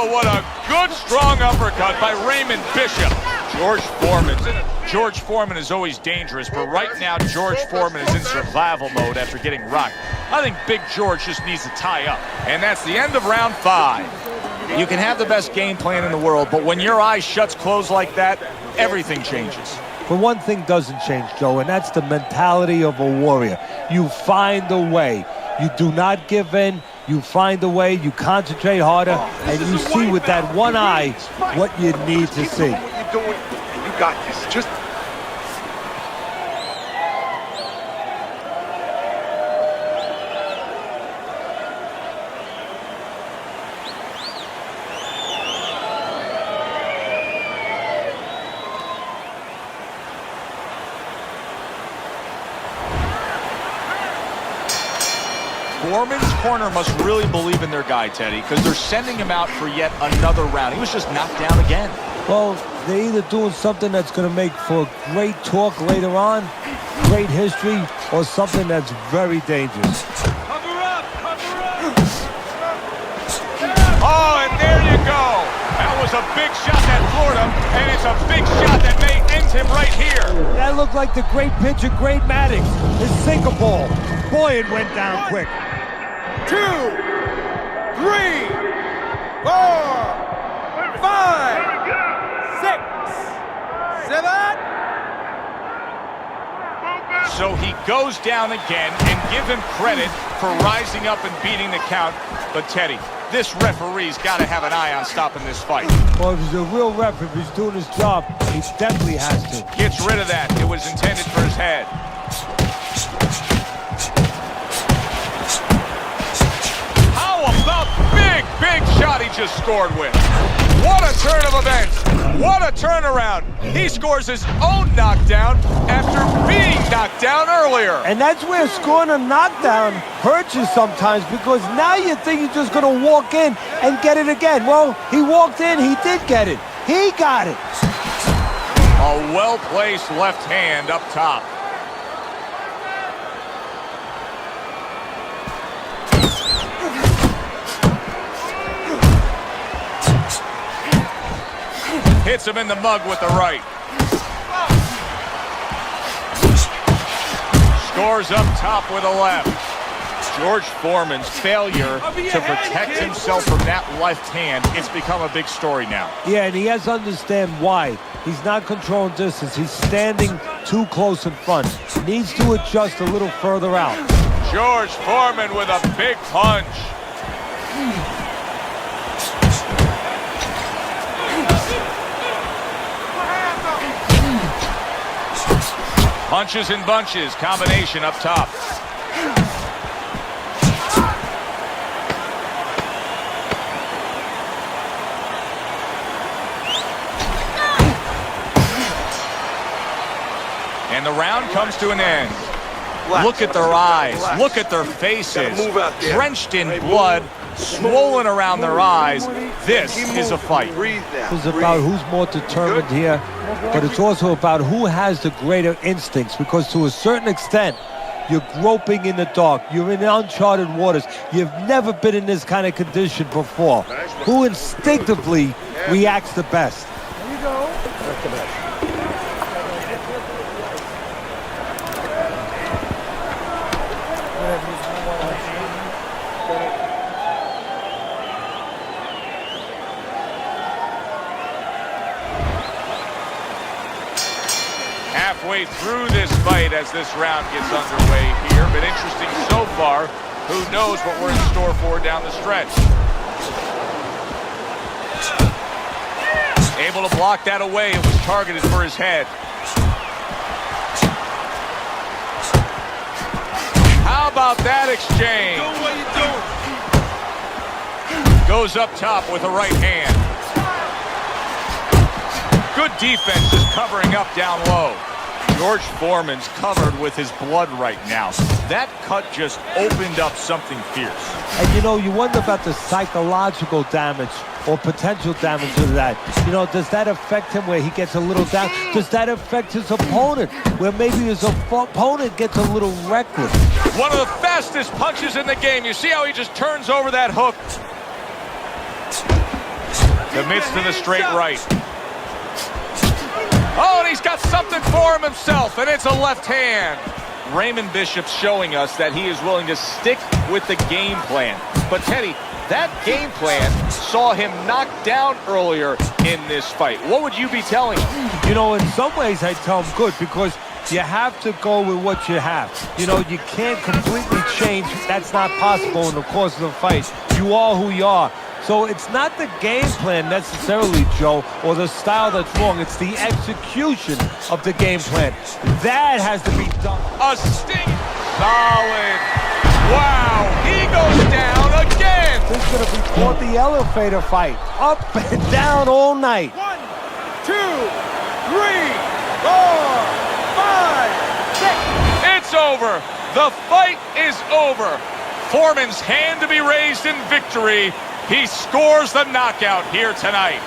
Oh, what a good, strong uppercut by Raymond Bishop. George Foreman is always dangerous, but right now George Foreman is in survival mode after getting rocked. I think Big George just needs to tie up. And that's the end of round 5. You can have the best game plan in the world, but when your eyes shuts closed like that, everything changes. But one thing doesn't change, Joe, and that's the mentality of a warrior. You find a way. You do not give in. You find a way. You concentrate harder, and you see with that one eye what you need to see. What you're doing, you got this. Just Foreman's corner must really believe in their guy, Teddy, because they're sending him out for yet another round. He was just knocked down again. Well, they're either doing something that's going to make for great talk later on, great history, or something that's very dangerous. Cover up! Cover up! Oh, and there you go. That was a big shot that floored him, and it's a big shot that may end him right here. That looked like the great pitcher, Great Maddox, his sinker ball. Boy, it went down quick. 2, 3, 4, 5, 6, 7. So he goes down again, and give him credit for rising up and beating the count. But Teddy, this referee's got to have an eye on stopping this fight. Well, if he's a real ref, if he's doing his job, he definitely has to. Gets rid of that. It was intended for his head. Big shot he just scored with. What a turn of events. What a turnaround. He scores his own knockdown after being knocked down earlier. And that's where scoring a knockdown hurts you sometimes, because now you think you're just going to walk in and get it again. Well, he walked in, he did get it. He got it. A well-placed left hand up top. Hits him in the mug with the right. Scores up top with a left. George Foreman's failure to protect himself from that left hand, it's become a big story now. Yeah, and he has to understand why. He's not controlling distance. He's standing too close in front. Needs to adjust a little further out. George Foreman with a big punch. Punches and bunches, combination up top. And the round comes to an end. Look at their eyes, look at their faces, drenched in blood, swollen around their eyes. This is a fight. It's about who's more determined here, but it's also about who has the greater instincts, because to a certain extent, you're groping in the dark. You're in uncharted waters. You've never been in this kind of condition before. Who instinctively reacts the best? There you go. That's the best. Halfway through this fight as this round gets underway here. Been interesting so far. Who knows what we're in store for down the stretch. Able to block that away. It was targeted for his head. How about that exchange? Goes up top with a right hand. Good defense just covering up down low. George Foreman's covered with his blood right now. That cut just opened up something fierce. And you know, you wonder about the psychological damage or potential damage to that. You know, does that affect him where he gets a little down? Does that affect his opponent where maybe his opponent gets a little reckless? One of the fastest punches in the game. You see how he just turns over that hook? Commits to the straight right. Oh, and he's got something for him himself, and it's a left hand. Raymond Bishop's showing us that he is willing to stick with the game plan. But Teddy, that game plan saw him knocked down earlier in this fight. What would you be telling him? You know, in some ways I tell him good, because you have to go with what you have. You know, you can't completely change. That's not possible in the course of the fight. You are who you are. So it's not the game plan necessarily, Joe, or the style that's wrong. It's the execution of the game plan. That has to be done. A sting. Solid. Wow. He goes down again. This is going to be called the elevator fight. Up and down all night. 1, 2, 3, 4, 5, 6. It's over. The fight is over. Foreman's hand to be raised in victory. He scores the knockout here tonight.